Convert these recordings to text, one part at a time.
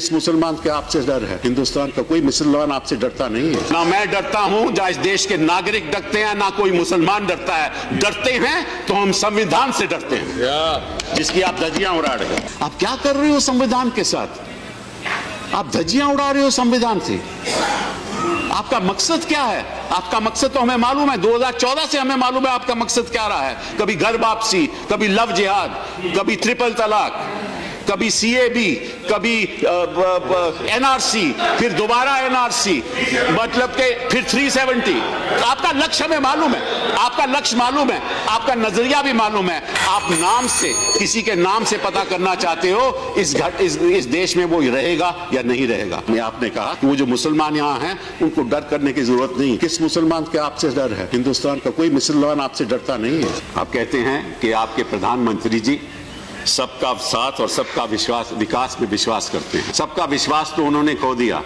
किस मुसलमान के आपसे डर है? हिंदुस्तान का कोई मुसलमान आपसे डरता नहीं है। ना मैं डरता हूं, ना इस देश के नागरिक डरते हैं, ना कोई मुसलमान डरता है। डरते हैं तो हम संविधान से डरते हैं, जिसकी आप धज्जियां उड़ा रहे हो। आप क्या कर रहे हो संविधान के साथ? आप धज्जियां उड़ा रहे हो संविधान से। आपका मकसद क्या है? आपका मकसद तो हमें मालूम है, 2014 से हमें मालूम है आपका मकसद क्या रहा है। कभी घर वापसी, कभी लव जिहाद, कभी ट्रिपल तलाक, कभी सीएबी, कभी एनआरसी, फिर दोबारा एनआरसी, मतलब के फिर 370। आपका लक्ष्य हमें मालूम है, आपका लक्ष्य मालूम है, आपका नजरिया भी मालूम है। आप नाम से, किसी के नाम से पता करना चाहते हो इस देश में वो रहेगा या नहीं रहेगा। मैं आपने कहा कि वो जो मुसलमान यहाँ हैं उनको डर करने की जरूरत नहीं। किस मुसलमान के आपसे डर है? हिंदुस्तान का कोई मुसलमान आपसे डरता नहीं है। आप कहते हैं कि आपके प्रधानमंत्री जी सबका साथ और सबका विकास में विश्वास करते हैं। सबका विश्वास तो उन्होंने खो दिया,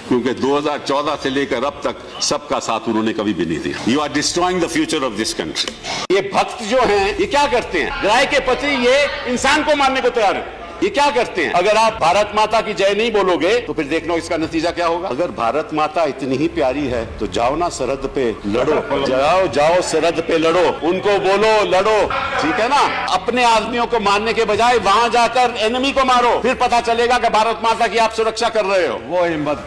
क्योंकि 2014 से लेकर अब तक सबका साथ उन्होंने कभी भी नहीं दिया। You are destroying the future of this country. ये भक्त जो हैं ये क्या करते हैं? गाय के पति ये इंसान को मारने को तैयार है। ये क्या करते हैं? अगर आप भारत माता की जय नहीं बोलोगे तो फिर देख लो इसका नतीजा क्या होगा। अगर भारत माता इतनी ही प्यारी है तो जाओ ना सरहद पे लड़ो, जाओ सरहद पे लड़ो, उनको बोलो लड़ो, ठीक है ना। अपने आदमियों को मारने के बजाय वहां जाकर एनिमी को मारो, फिर पता चलेगा कि भारत माता की आप सुरक्षा कर रहे हो। वो हिम्मत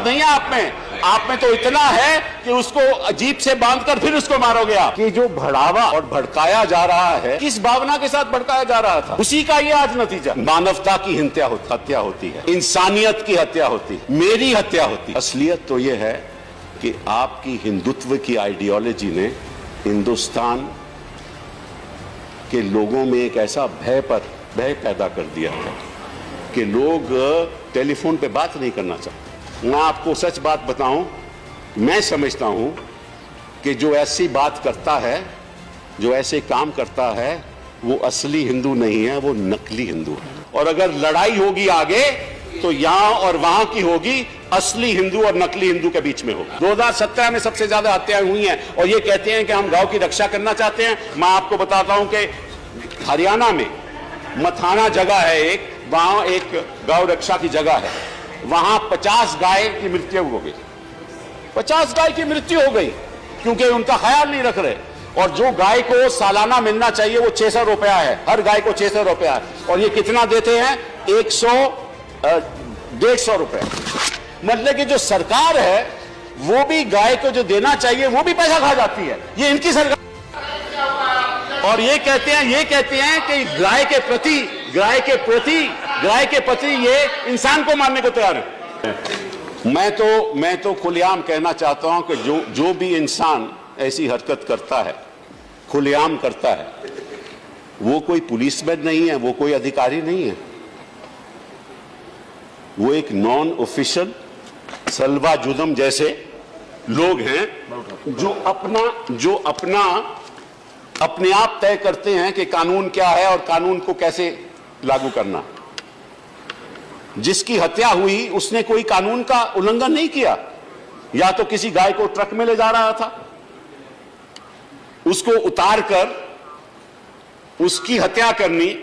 नहीं है आप में। आप में तो इतना है कि उसको जीप से बांधकर फिर उसको मारोगे आप। कि जो बढ़ावा और भड़काया जा रहा है, किस भावना के साथ भड़काया जा रहा था, उसी का ये आज नतीजा। मानवता की हत्या होती है, इंसानियत की हत्या होती है, मेरी हत्या होती है। असलियत तो ये है कि आपकी हिंदुत्व की आइडियोलॉजी ने हिंदुस्तान के लोगों में एक ऐसा भय पैदा कर दिया है कि लोग टेलीफोन पे बात नहीं करना चाहते। मैं आपको सच बात बताऊं, मैं समझता हूं कि जो ऐसी बात करता है, जो ऐसे काम करता है, वो असली हिंदू नहीं है, वो नकली हिंदू है। और अगर लड़ाई होगी आगे तो यहां और वहां की होगी, असली हिंदू और नकली हिंदू के बीच में होगी। 2017 में सबसे ज्यादा हत्याएं हुई हैं और ये कहते हैं कि हम गांव की रक्षा करना चाहते हैं। मैं आपको बताता हूं कि हरियाणा में मथाना जगह है एक, वहां एक गौ रक्षा की जगह है, वहां 50 गाय की मृत्यु हो गई। 50 गाय की मृत्यु हो गई क्योंकि उनका ख्याल नहीं रख रहे। और जो गाय को सालाना मिलना चाहिए वो 600 रुपया है, हर गाय को 600 रुपया है। और ये कितना देते हैं? 150 रुपए। मतलब कि जो सरकार है वो भी गाय को जो देना चाहिए वो भी पैसा खा जाती है। ये इनकी सरकार। और ये कहते हैं कि गाय के प्रति ये इंसान को मारने को तैयार है। मैं तो खुलेआम कहना चाहता हूं कि जो भी इंसान ऐसी हरकत करता है, खुलेआम करता है, वो कोई पुलिसमैन नहीं है, वो कोई अधिकारी नहीं है, वो एक नॉन ऑफिशियल सलवा जुदम जैसे लोग हैं जो अपना अपने आप तय करते हैं कि कानून क्या है और कानून को कैसे लागू करना। जिसकी हत्या हुई उसने कोई कानून का उल्लंघन नहीं किया। या तो किसी गाय को ट्रक में ले जा रहा था, उसको उतार कर उसकी हत्या करनी,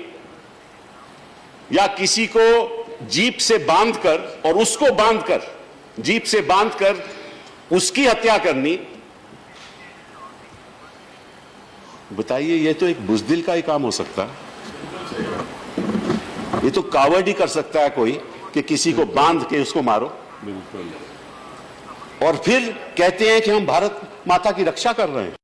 या किसी को जीप से बांधकर और उसको बांधकर जीप से बांधकर उसकी हत्या करनी। बताइए, ये तो एक बुज़दिल का ही काम हो सकता है। ये तो कावड़ ही कर सकता है कोई कि किसी को बांध के उसको मारो। और फिर कहते हैं कि हम भारत माता की रक्षा कर रहे हैं।